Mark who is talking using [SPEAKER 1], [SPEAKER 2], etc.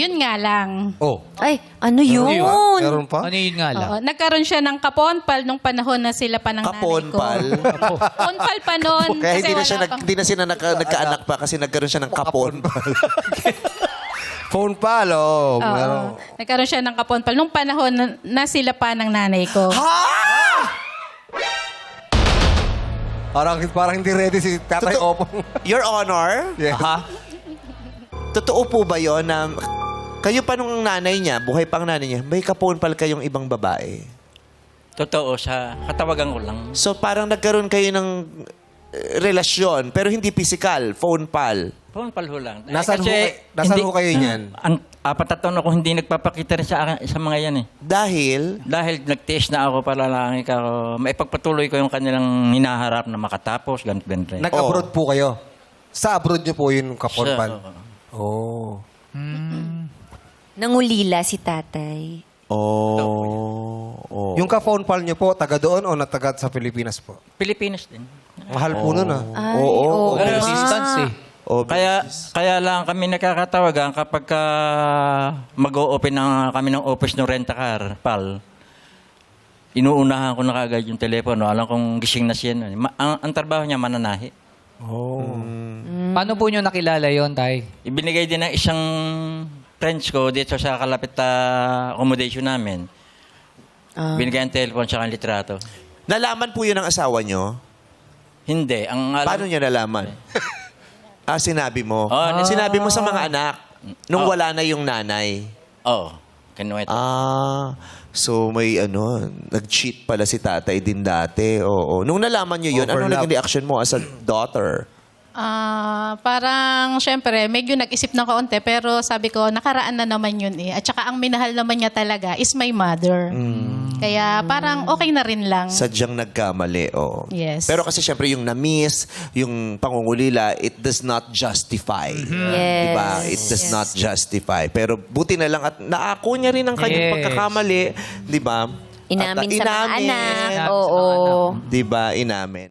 [SPEAKER 1] Yun nga lang.
[SPEAKER 2] Oh.
[SPEAKER 3] Ay, ano yun?
[SPEAKER 2] Meron pa?
[SPEAKER 4] Ano yun nga lang?
[SPEAKER 1] Oo, nagkaroon siya ng kaponpal nung panahon na sila pa ng nanay ko.
[SPEAKER 5] Kaponpal?
[SPEAKER 1] Kaponpal pa noon.
[SPEAKER 5] Kaya hindi na
[SPEAKER 1] wala
[SPEAKER 5] siya
[SPEAKER 1] pang-
[SPEAKER 5] hindi na sila nagkaanak pa kasi nagkaroon siya ng kaponpal.
[SPEAKER 2] Phone pal, oh.
[SPEAKER 1] Oo.
[SPEAKER 2] Meron.
[SPEAKER 1] Nagkaroon siya ng kaponpal nung panahon na sila pa ng nanay ko.
[SPEAKER 2] Parang hindi ready si Tatay Opong.
[SPEAKER 5] Your Honor,
[SPEAKER 2] Yeah.
[SPEAKER 5] totoo po ba yon na kayo pa nung nanay niya, buhay pang nanay niya, may kaponpal kayong ibang babae?
[SPEAKER 6] Totoo, sa katawagan ko lang.
[SPEAKER 5] So parang nagkaroon kayo ng relasyon, pero hindi physical, phone pal.
[SPEAKER 6] Phone call ho lang.
[SPEAKER 2] Nasaan
[SPEAKER 6] Kasi
[SPEAKER 2] ho kayo niyan?
[SPEAKER 6] Apat na taon ako hindi nagpapakita rin sa mga yan eh.
[SPEAKER 5] Dahil,
[SPEAKER 6] Dahil nag-test na ako para lang ako, maipagpatuloy ko yung kanilang hinaharap na makatapos, ganun rin.
[SPEAKER 2] Nag-abroad po kayo? Sa abroad niyo po yung kapon pal? Oh.
[SPEAKER 3] Nangulila si tatay.
[SPEAKER 5] oh.
[SPEAKER 2] Yung ka-phone pal niyo po, taga doon o nataga sa Pilipinas po?
[SPEAKER 6] Pilipinas din.
[SPEAKER 2] Mahal po nun ah.
[SPEAKER 3] Ay,
[SPEAKER 5] Oo.
[SPEAKER 3] oo.
[SPEAKER 4] Resistance eh.
[SPEAKER 6] Kaya lang kami nakakatawagan kapag mag-o-open kami ng office ng rent-a-car, pal. Inuunahan ko na kaagad yung telepono. Alam kong gising na siya. Ang trabaho niya mananahi.
[SPEAKER 4] Paano po nyo nakilala yon, Tay?
[SPEAKER 6] Ibinigay din ng isang friends ko dito sa kalapit na accommodation namin. Binigay ang telephone sa ang litrato.
[SPEAKER 5] Nalaman po yun ng asawa niyo?
[SPEAKER 6] Hindi.
[SPEAKER 5] Paano niya nalaman? Sinabi mo?
[SPEAKER 6] Oh,
[SPEAKER 5] Sinabi mo sa mga anak nung wala na yung nanay?
[SPEAKER 6] Oo. Kinuwet.
[SPEAKER 5] So may nag-cheat pala si tatay din dati. Oo. Nung nalaman niyo yun, ano
[SPEAKER 2] Overlap.
[SPEAKER 5] naging reaction mo as a daughter?
[SPEAKER 1] Parang, syempre, medyo nag-isip ng kaunti, pero sabi ko, nakaraan na naman yun eh. At saka ang minahal naman niya talaga is my mother. Kaya parang okay na rin lang.
[SPEAKER 5] Sadyang nagkamali, oo.
[SPEAKER 1] Yes.
[SPEAKER 5] Pero kasi syempre yung na-miss, yung pangungulila, it does not justify.
[SPEAKER 3] Yes.
[SPEAKER 5] Diba? It does not justify. Pero buti na lang at naako niya rin ang kanyang
[SPEAKER 4] Yes.
[SPEAKER 5] pagkakamali. Diba?
[SPEAKER 3] Inamin
[SPEAKER 5] At
[SPEAKER 3] sa mga
[SPEAKER 5] inamin.
[SPEAKER 3] anak.
[SPEAKER 4] Inamin sa
[SPEAKER 3] Oo.
[SPEAKER 4] mga anak.
[SPEAKER 5] Diba? Inamin.